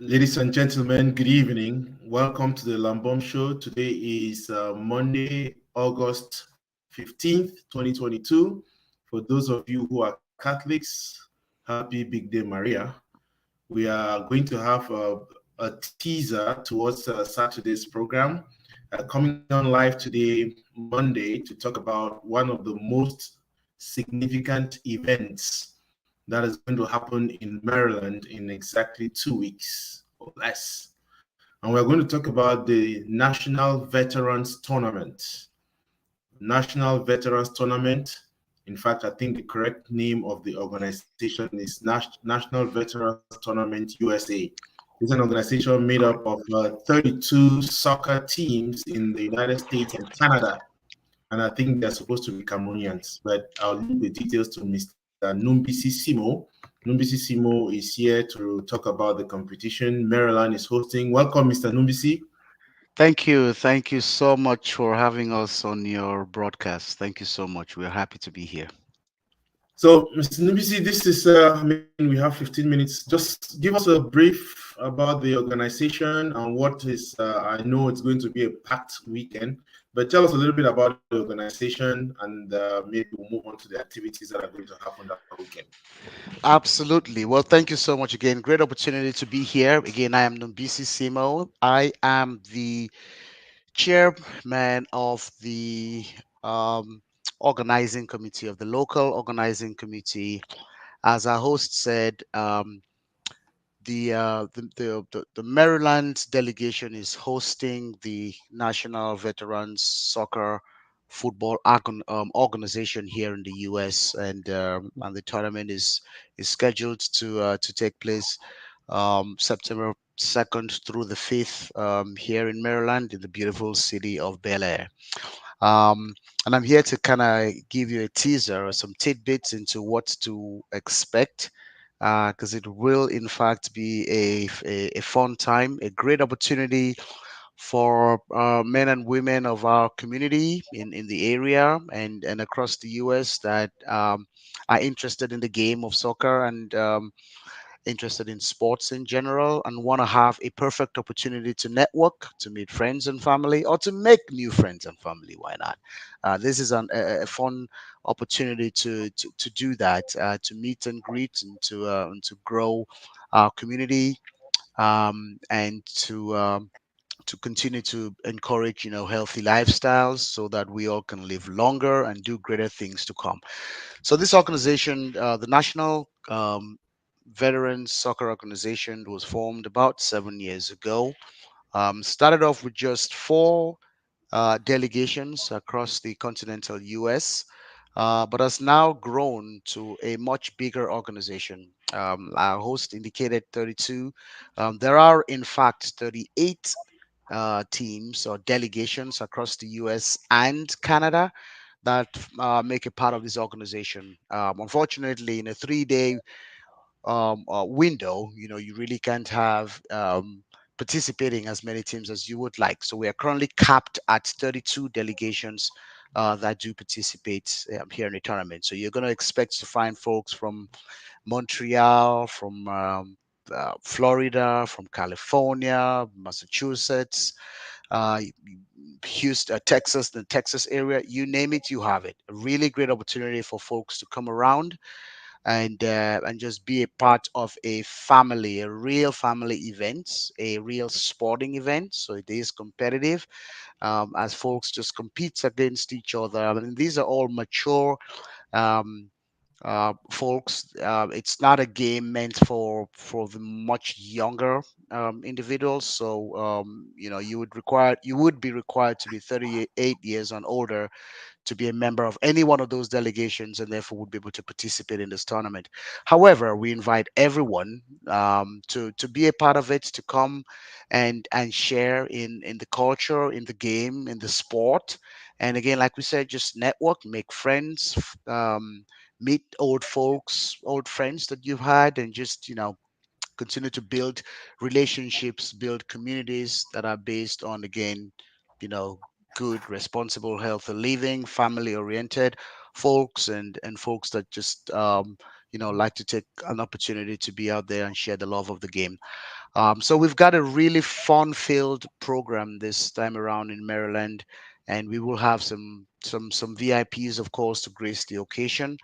Ladies and gentlemen, good evening. Welcome to the Lambom Show. Today is Monday, August 15th, 2022. For those of you who are Catholics, happy Big Day Maria. We are going to have a teaser towards Saturday's program. Coming on live today, Monday, to talk about one of the most significant events that is going to happen in Maryland in exactly 2 weeks or less. And we're going to talk about the National Veterans Tournament. National Veterans Tournament. In fact, I think the correct name of the organization is National Veterans Tournament USA. It's an organization made up of 32 soccer teams in the United States and Canada. And I think they're supposed to be Cameroonians. But I'll leave the details to Mr. Noumbissie Simo. Noumbissie Simo is here to talk about the competition Maryland is hosting. Welcome, Mr. Noumbissie. Thank you. Thank you so much for having us on your broadcast. Thank you so much. We're happy to be here. So, Mr. Noumbissie, this is, we have 15 minutes. Just give us a brief about the organization and what is, I know it's going to be a packed weekend, but tell us a little bit about the organization and maybe we'll move on to the activities that are going to happen that weekend. Absolutely. Well, thank you so much again. Great opportunity to be here. Again, I am Noumbissie Simo. I am the chairman of the um, organizing committee, of the local organizing committee. As our host said, the Maryland delegation is hosting the National Veterans Soccer Football organization here in the U.S. And the tournament is scheduled to take place September 2nd through the 5th here in Maryland in the beautiful city of Bel Air. Um, and I'm here to kind of give you a teaser or some tidbits into what to expect because it will, in fact, be a fun time, a great opportunity for men and women of our community in the area and across the US that are interested in the game of soccer and interested in sports in general and want to have a perfect opportunity to network, to meet friends and family, or to make new friends and family. Why not? This is a fun opportunity to do that, to meet and greet and to grow our community and to continue to encourage healthy lifestyles so that we all can live longer and do greater things to come. So this organization, the National Veterans Soccer Organization, was formed about 7 years ago. Started off with just four delegations across the continental US, but has now grown to a much bigger organization. Our host indicated 32. There are, in fact, 38 teams or delegations across the US and Canada that make a part of this organization. Unfortunately, in a 3 day window, you really can't have participating as many teams as you would like. So we are currently capped at 32 delegations that do participate here in the tournament. So you're going to expect to find folks from Montreal, from Florida, from California, Massachusetts, uh, Houston, Texas, the Texas area, you name it, you have it. A really great opportunity for folks to come around and just be a part of a family, a real family event, a real sporting event. So it is competitive as folks just compete against each other. I mean, these are all mature um, folks. It's not a game meant for the much younger individuals. So you would be required to be 38 years and older to be a member of any one of those delegations and therefore would be able to participate in this tournament. However, we invite everyone to be a part of it, to come and share in the culture, in the game, in the sport. And again, like we said, just network, make friends, meet old folks, old friends that you've had, and just continue to build relationships, build communities that are based on, again, you know, good, responsible, healthy living, family oriented folks and folks that just like to take an opportunity to be out there and share the love of the game. So we've got a really fun-filled program this time around in Maryland, and we will have some VIPs, of course, to grace the occasion.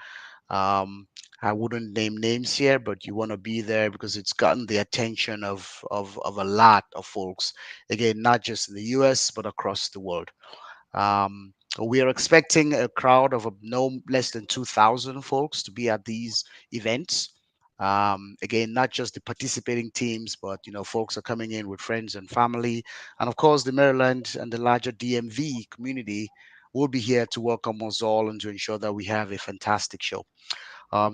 Um, I wouldn't name names here, but you want to be there because it's gotten the attention of a lot of folks. Again, not just in the U.S. but across the world. We are expecting a crowd of no less than 2,000 folks to be at these events. Again, not just the participating teams, but folks are coming in with friends and family, and of course, the Maryland and the larger DMV community will be here to welcome us all and to ensure that we have a fantastic show.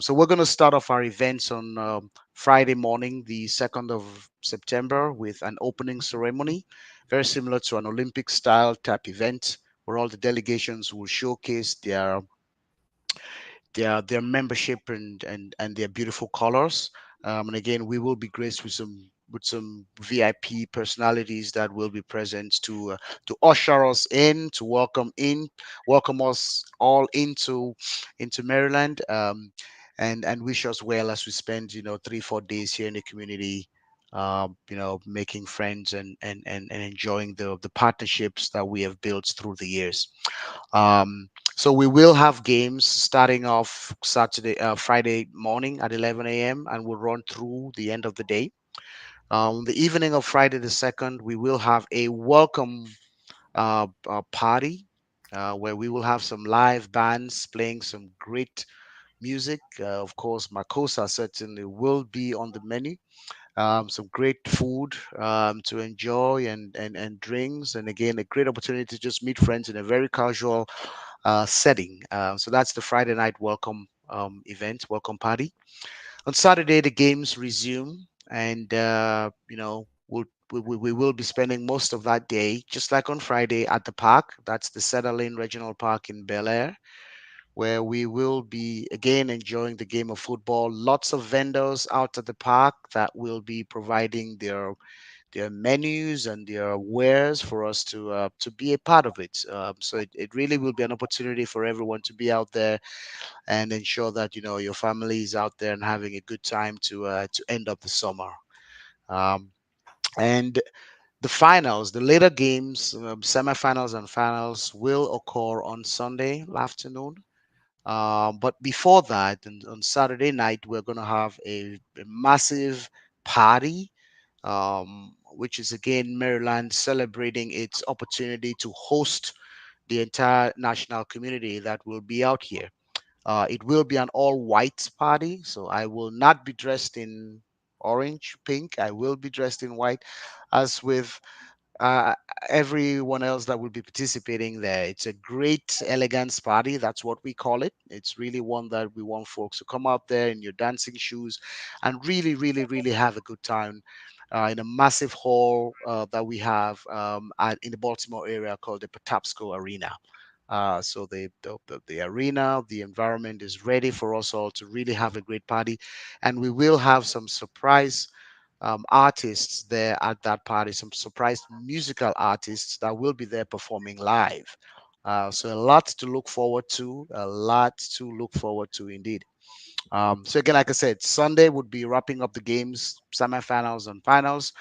So we're going to start off our events on Friday morning, the 2nd of September, with an opening ceremony, very similar to an Olympic style type event where all the delegations will showcase their membership and their beautiful colors. And again, we will be graced with some VIP personalities that will be present to usher us welcome us all into Maryland, and wish us well as we spend 3-4 days here in the community. Making friends and enjoying the partnerships that we have built through the years. So we will have games starting off Friday morning at 11 a.m. and will run through the end of the day. The evening of Friday the 2nd, we will have a welcome party where we will have some live bands playing some great music. Of course, Makosa certainly will be on the menu. Some great food to enjoy and drinks. And again, a great opportunity to just meet friends in a very casual setting. So that's the Friday night welcome event, welcome party. On Saturday, the games resume, and we will be spending most of that day, just like on Friday, at the park. That's the Cedar Lane Regional Park in Bel Air, where we will be again enjoying the game of football. Lots of vendors out at the park that will be providing their menus and their wares for us to be a part of it. So it really will be an opportunity for everyone to be out there and ensure that your family is out there and having a good time to end up the summer. Um, and the finals, the later games, semifinals and finals will occur on Sunday afternoon. But before that, and on Saturday night, we're going to have a massive party, which is again Maryland celebrating its opportunity to host the entire national community that will be out here. It will be an all white party, so I will not be dressed in orange, pink. I will be dressed in white, as with uh, everyone else that will be participating there. It's a great elegance party. That's what we call it. It's really one that we want folks to come out there in your dancing shoes and really, really, really have a good time. In a massive hall that we have in the Baltimore area called the Patapsco Arena. So the arena, the environment is ready for us all to really have a great party, and we will have some surprise artists there at that party, some surprise musical artists that will be there performing live. So a lot to look forward to, a lot to look forward to indeed. So again, like I said, Sunday would be wrapping up the games, semifinals and finals.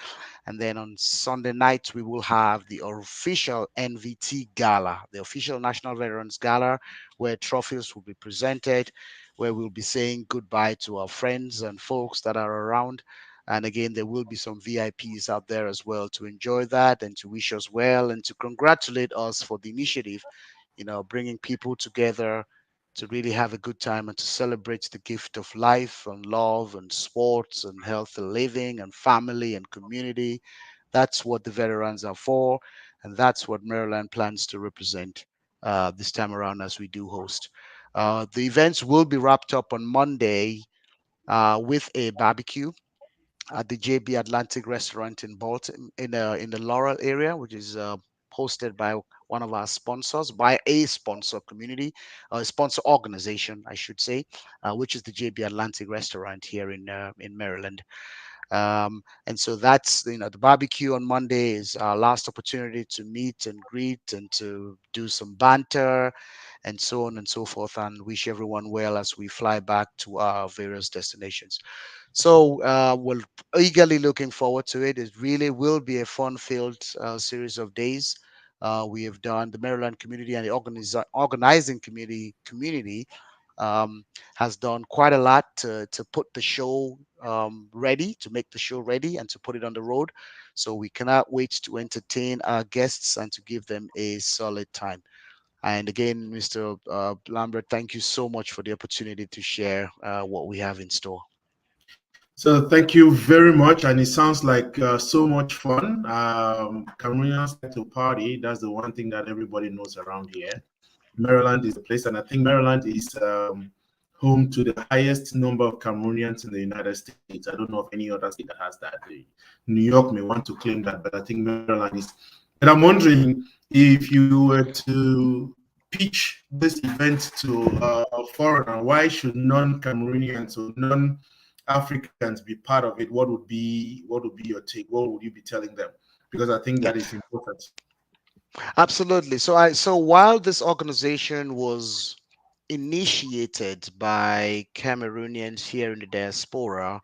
And then on Sunday night, we will have the official NVT Gala, the official National Veterans Gala, where trophies will be presented, where we'll be saying goodbye to our friends and folks that are around. And again, there will be some VIPs out there as well to enjoy that and to wish us well and to congratulate us for the initiative, bringing people together to really have a good time and to celebrate the gift of life and love and sports and healthy living and family and community. That's what the veterans are for, and that's what Maryland plans to represent this time around as we do host. The events will be wrapped up on Monday with a barbecue at the JB Atlantic Restaurant in Baltimore, in the Laurel area, which is hosted by one of our sponsors, by a sponsor community, a sponsor organization, I should say, which is the JB Atlantic Restaurant here in Maryland. And so that's the barbecue on Monday is our last opportunity to meet and greet and to do some banter and so on and so forth. And wish everyone well as we fly back to our various destinations. So we're eagerly looking forward to it. It really will be a fun-filled series of days. We have done the Maryland community and the organizing community um, has done quite a lot to put the show ready, to make the show ready, and to put it on the road. So we cannot wait to entertain our guests and to give them a solid time. And again, Mr. Lambert, thank you so much for the opportunity to share what we have in store. So thank you very much, and it sounds like so much fun. Cameroonians like to party. That's the one thing that everybody knows around here. Maryland is the place, and I think Maryland is home to the highest number of Cameroonians in the United States. I don't know of any other state that has that. New York may want to claim that, but I think Maryland is. And I'm wondering if you were to pitch this event to a foreigner, why should non-Cameroonians or non-Africans be part of it? What would be your take? What would you be telling them? Because I think Yeah, that is important. absolutely. So while this organization was initiated by Cameroonians here in the diaspora,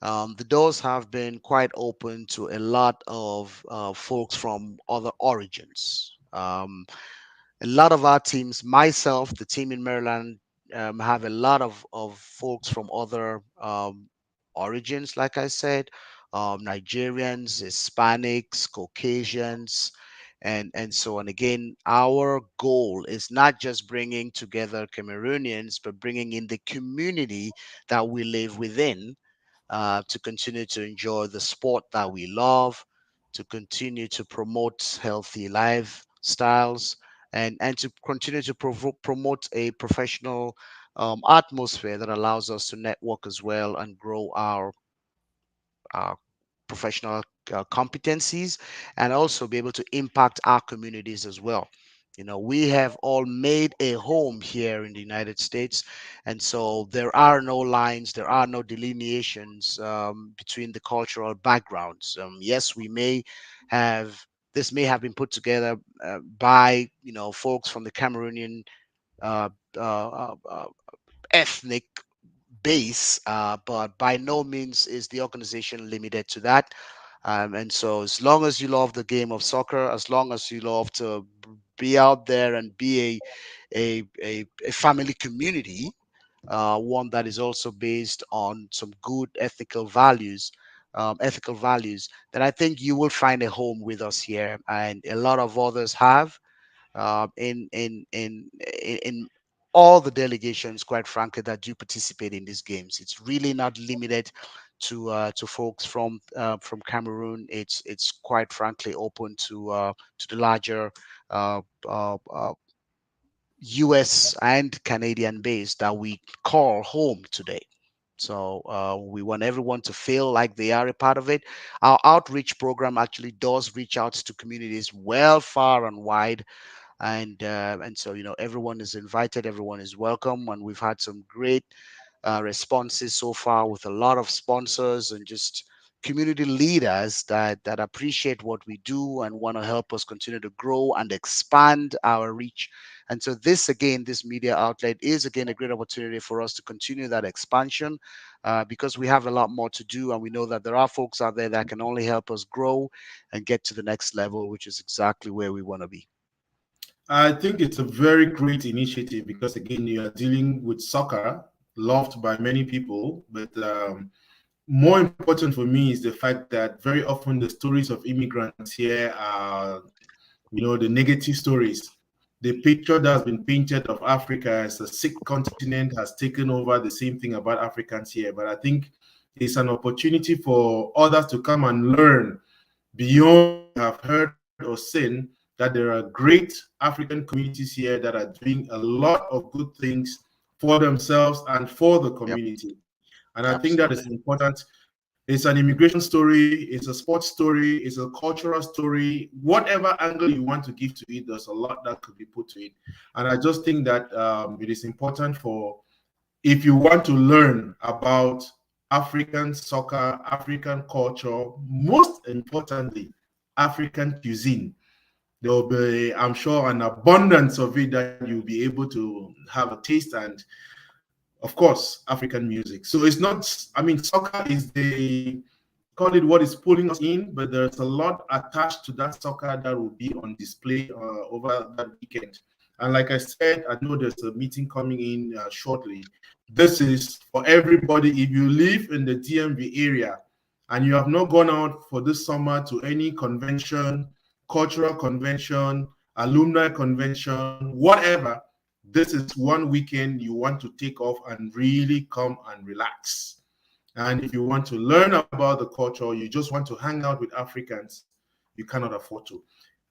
the doors have been quite open to a lot of folks from other origins. A lot of our teams, myself, the team in Maryland, have a lot of folks from other origins, like I said, Nigerians, Hispanics, Caucasians, and so on. Again, our goal is not just bringing together Cameroonians, but bringing in the community that we live within to continue to enjoy the sport that we love, to continue to promote healthy lifestyles, and to continue to promote a professional atmosphere that allows us to network as well and grow our professional competencies, and also be able to impact our communities as well. You know, we have all made a home here in the United States, and so there are no lines, there are no delineations between the cultural backgrounds. Yes, we may have this may have been put together by folks from the Cameroonian uh, uh, ethnic base, but by no means is the organization limited to that. And so, as long as you love the game of soccer, as long as you love to be out there and be a family community, one that is also based on some good ethical values, then I think you will find a home with us here, and a lot of others have uh, in in in in all the delegations, quite frankly, that do participate in these games. It's really not limited to folks from Cameroon. It's quite frankly open to the larger uh, U.S. and Canadian base that we call home today. So we want everyone to feel like they are a part of it. Our outreach program actually does reach out to communities well, far and wide, and so everyone is invited, everyone is welcome, and we've had some great responses so far with a lot of sponsors and just community leaders that appreciate what we do and want to help us continue to grow and expand our reach. And so this media outlet is again a great opportunity for us to continue that expansion, because we have a lot more to do, and we know that there are folks out there that can only help us grow and get to the next level, which is exactly where we want to be. I think it's a very great initiative because, again, you are dealing with soccer, loved by many people. But more important for me is the fact that very often the stories of immigrants here are, the negative stories. The picture that has been painted of Africa as a sick continent has taken over the same thing about Africans here. But I think it's an opportunity for others to come and learn beyond what have heard or seen, that there are great African communities here that are doing a lot of good things for themselves and for the Yep, community. And I think that absolutely. is important. It's an immigration story, it's a sports story, it's a cultural story. Whatever angle you want to give to it, there's a lot that could be put to it. And I just think that it is important for, if you want to learn about African soccer, African culture, most importantly, African cuisine, there will be, I'm sure, an abundance of it that you'll be able to have a taste, and of course, African music. So it's not, I mean, soccer is the, call it what is pulling us in, but there's a lot attached to that soccer that will be on display over that weekend. And like I said, I know there's a meeting coming in shortly. This is for everybody. If you live in the DMV area and you have not gone out for this summer to any convention, cultural convention, alumni convention, whatever, this is one weekend you want to take off and really come and relax. And if you want to learn about the culture, you just want to hang out with Africans, you cannot afford to.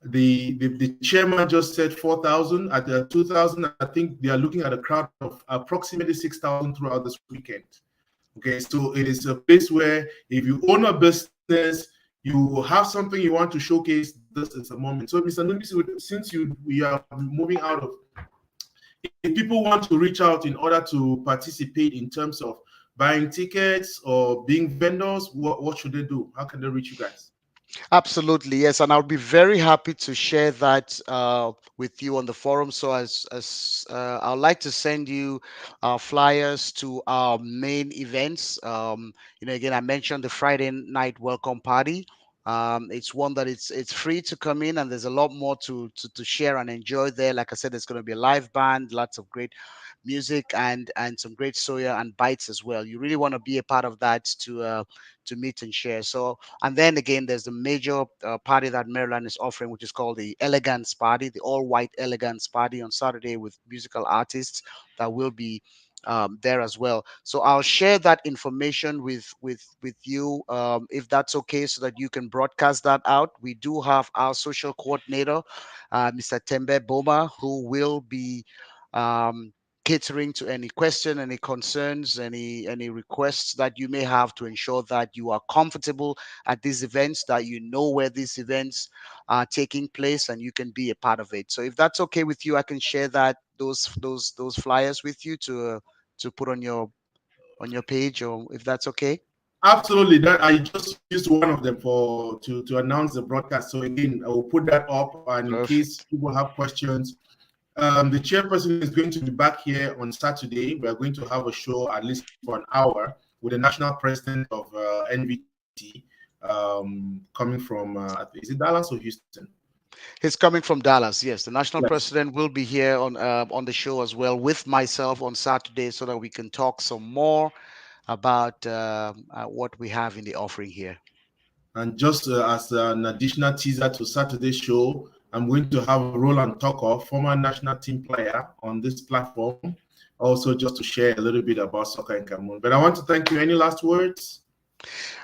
The chairman just said 4,000. At the 2,000, I think they are looking at a crowd of approximately 6,000 throughout this weekend. Okay, so it is a place where if you own a business, you have something you want to showcase, this is a moment. So, Mr. Noumbissie, since we are moving out of, if people want to reach out in order to participate in terms of buying tickets or being vendors, what should they do? How can they reach you guys? Absolutely, yes, and I'll be very happy to share that with you on the forum. So, as I'd like to send you flyers to our main events. Again, I mentioned the Friday night welcome party. It's one that it's free to come in, and there's a lot more to share and enjoy there. Like I said, there's going to be a live band, lots of great music, and some great soya and bites as well. You really want to be a part of that to meet and share. So, and then again, there's the major party that Maryland is offering, which is called the Elegance Party, the all white Elegance Party on Saturday with musical artists that will be there as well. So I'll share that information with you, if that's okay, so that you can broadcast that out. We do have our social coordinator, Mr. Tembe Boma, who will be um, catering to any question, any concerns, any requests that you may have to ensure that you are comfortable at these events, that you know where these events are taking place, and you can be a part of it. So if that's okay with you, I can share that those flyers with you to put on your page, or if that's okay. Absolutely. That I just used one of them for to announce the broadcast. So again, I will put that up, and in case Perfect. people have questions, the chairperson is going to be back here on Saturday. We are going to have a show at least for an hour with the national president of NVT, coming from is it Dallas or Houston? He's coming from Dallas. Yes, the national Yes. president will be here on the show as well with myself on Saturday, so that we can talk some more about what we have in the offering here. And just as an additional teaser to Saturday's show, I'm going to have Roland Tucker, former national team player, on this platform, also just to share a little bit about soccer in Cameroon. But I want to thank you. Any last words?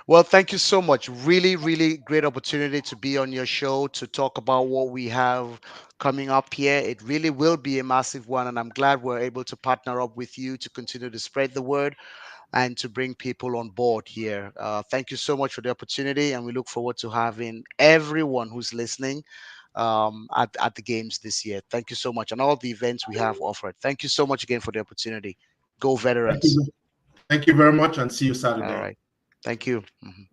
Well, thank you so much. Really, really great opportunity to be on your show to talk about what we have coming up here. It really will be a massive one, and I'm glad we're able to partner up with you to continue to spread the word and to bring people on board here. Thank you so much for the opportunity, and we look forward to having everyone who's listening at the games this year. Thank you so much, and all the events we have offered. Thank you so much again for the opportunity. Go Thank veterans! you. Thank you very much, and see you All Saturday. right. Thank you. Mhm.